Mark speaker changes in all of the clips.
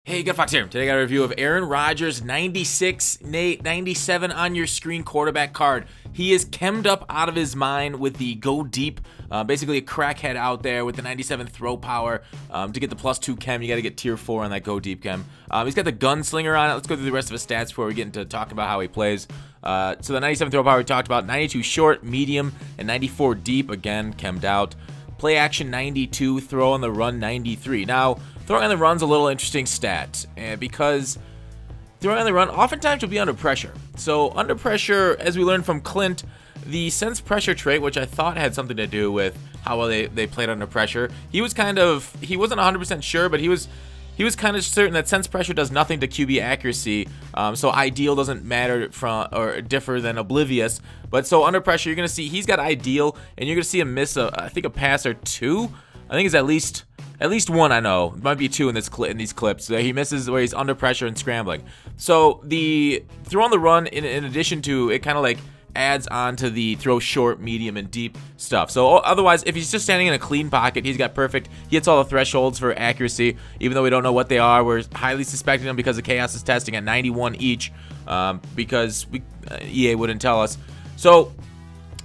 Speaker 1: Hey, Good Fox here. Today I got a review of Aaron Rodgers, 96, 97 on your screen quarterback card. He is chemmed up out of his mind with the go deep, basically a crackhead out there with the 97 throw power. To get the +2 chem, you got to get tier 4 on that go deep chem. He's got the Gunslinger on it. Let's go through the rest of his stats before we get into talking about how he plays. So the 97 throw power we talked about, 92 short, medium, and 94 deep, again, chemmed out. Play action 92, throw on the run 93. Now, throwing on the run's a little interesting stat because throwing on the run, oftentimes you'll be under pressure. So under pressure, as we learned from Clint, the sense pressure trait, which I thought had something to do with how well they played under pressure, he wasn't 100% sure, but he was kind of certain that sense pressure does nothing to QB accuracy. So ideal doesn't matter or differ than oblivious. But so under pressure, you're gonna see he's got ideal, and you're gonna see him miss I think a pass or two. I think it's at least one. I know it might be two in these clips. So he misses where he's under pressure and scrambling. So the throw on the run, in addition to it, kind of like adds on to the throw short, medium, and deep stuff. So otherwise, if he's just standing in a clean pocket, he's got perfect. He hits all the thresholds for accuracy, even though we don't know what they are. We're highly suspecting them because of Chaos is testing at 91 each, because EA wouldn't tell us. So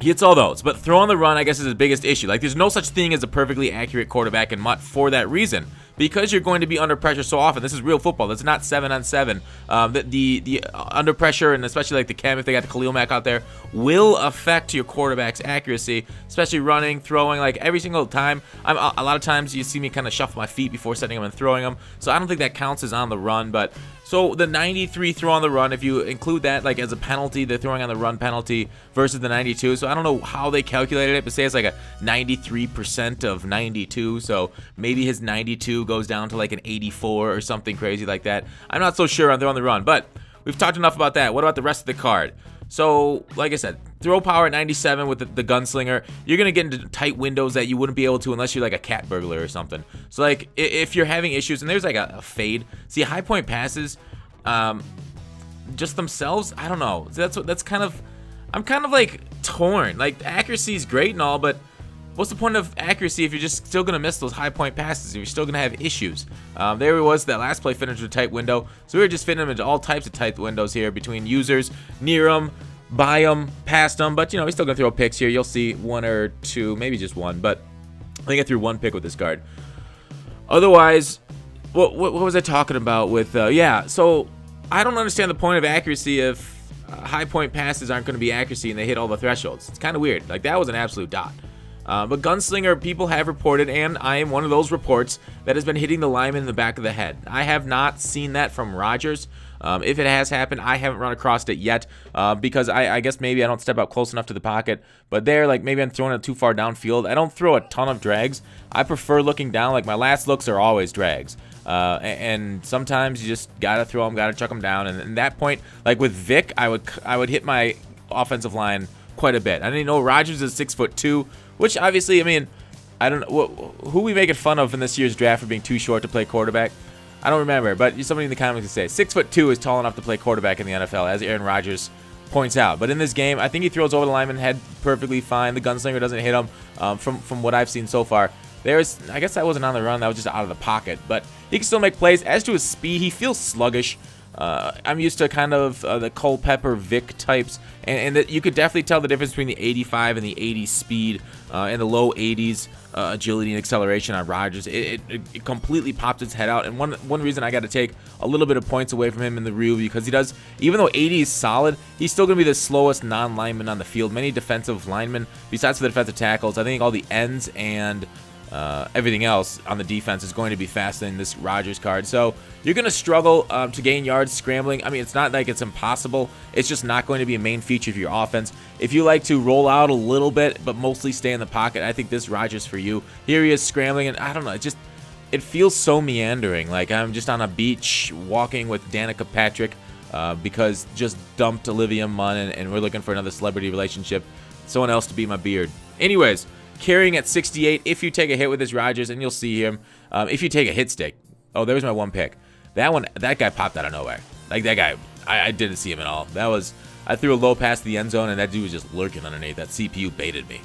Speaker 1: he hits all those, but throw on the run, I guess, is his biggest issue. Like, there's no such thing as a perfectly accurate quarterback in MUT for that reason. Because you're going to be under pressure so often. This is real football. That's not 7-on-7. The under pressure, and especially like the chem, if they got the Khalil Mack out there, will affect your quarterback's accuracy, especially running, throwing. Like every single time, a lot of times you see me kind of shuffle my feet before setting them and throwing them. So I don't think that counts as on the run. But so the 93 throw on the run, if you include that like as a penalty, the throwing on the run penalty versus the 92. So I don't know how they calculated it, but say it's like a 93% of 92. So maybe his 92 goes down to like an 84 or something crazy like that. I'm not so sure on throwing the run, but we've talked enough about that. What about the rest of the card? So, like I said, throw power at 97 with the Gunslinger. You're going to get into tight windows that you wouldn't be able to unless you're like a cat burglar or something. So, like, if you're having issues, and there's like a fade. See, high point passes, just themselves, I don't know. That's kind of, I'm kind of like torn. Like, accuracy is great and all, but what's the point of accuracy if you're just still going to miss those high point passes? If you're still going to have issues. There it was, that last play finished with a tight window. So we were just fitting them into all types of tight windows here between users, near them, by them, past them. But, you know, he's still going to throw picks here. You'll see one or two, maybe just one. But I think I threw one pick with this card. Otherwise, what was I talking about with, yeah, so I don't understand the point of accuracy if high point passes aren't going to be accuracy and they hit all the thresholds. It's kind of weird. Like, that was an absolute dot. But Gunslinger, people have reported, and I am one of those reports, that has been hitting the lineman in the back of the head. I have not seen that from Rodgers. If it has happened, I haven't run across it yet, because I guess maybe I don't step up close enough to the pocket. But there, like, maybe I'm throwing it too far downfield. I don't throw a ton of drags. I prefer looking down. Like, my last looks are always drags. And sometimes you just gotta throw them, gotta chuck them down. And at that point, like with Vic, I would hit my offensive line quite a bit. I didn't know Rodgers is 6'2", which obviously, I mean, I don't know who we making fun of in this year's draft for being too short to play quarterback. I don't remember, but somebody in the comments can say 6'2" is tall enough to play quarterback in the NFL, as Aaron Rodgers points out. But in this game, I think he throws over the lineman head perfectly fine. The Gunslinger doesn't hit him, from what I've seen so far. I guess that wasn't on the run, that was just out of the pocket, but he can still make plays. As to his speed, he feels sluggish. I'm used to kind of the Culpepper Vic types, and that you could definitely tell the difference between the 85 and the 80 speed and the low 80s agility and acceleration on Rodgers. It completely popped its head out, and one reason I got to take a little bit of points away from him in the review, because he does, even though 80 is solid, he's still going to be the slowest non-lineman on the field. Many defensive linemen, besides the defensive tackles, I think all the ends and everything else on the defense is going to be faster than this Rodgers card. So you're going to struggle to gain yards scrambling. I mean, it's not like it's impossible. It's just not going to be a main feature of your offense. If you like to roll out a little bit but mostly stay in the pocket, I think this Rodgers for you. Here he is scrambling, and I don't know, it feels so meandering. Like I'm just on a beach walking with Danica Patrick because just dumped Olivia Munn, and we're looking for another celebrity relationship, someone else to be my beard. Anyways, carrying at 68, if you take a hit with this Rodgers, and you'll see him, if you take a hit stick. Oh, there was my one pick. That guy popped out of nowhere. Like, that guy, I didn't see him at all. I threw a low pass to the end zone, and that dude was just lurking underneath. That CPU baited me.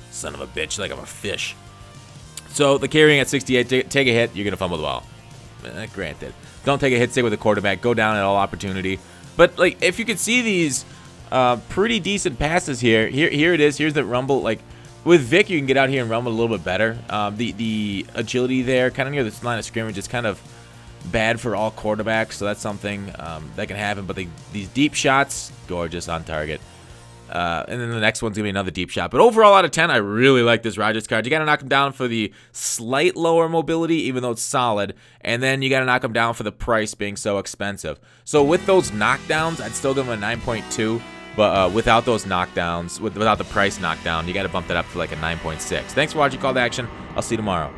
Speaker 1: Son of a bitch, like I'm a fish. So, the carrying at 68, take a hit, you're going to fumble the ball. Granted. Don't take a hit stick with a quarterback. Go down at all opportunity. But like, if you could see these pretty decent passes here. Here it is. Here's the rumble. Like with Vic, you can get out here and rumble a little bit better. The agility there, kind of near this line of scrimmage, is kind of bad for all quarterbacks. So that's something that can happen. But these deep shots, gorgeous on target. And then the next one's going to be another deep shot. But overall, out of 10, I really like this Rodgers card. You got to knock him down for the slight lower mobility, even though it's solid. And then you got to knock him down for the price being so expensive. So with those knockdowns, I'd still give him a 9.2. But without those knockdowns, without the price knockdown, you got to bump that up to like a 9.6. Thanks for watching Call to Action. I'll see you tomorrow.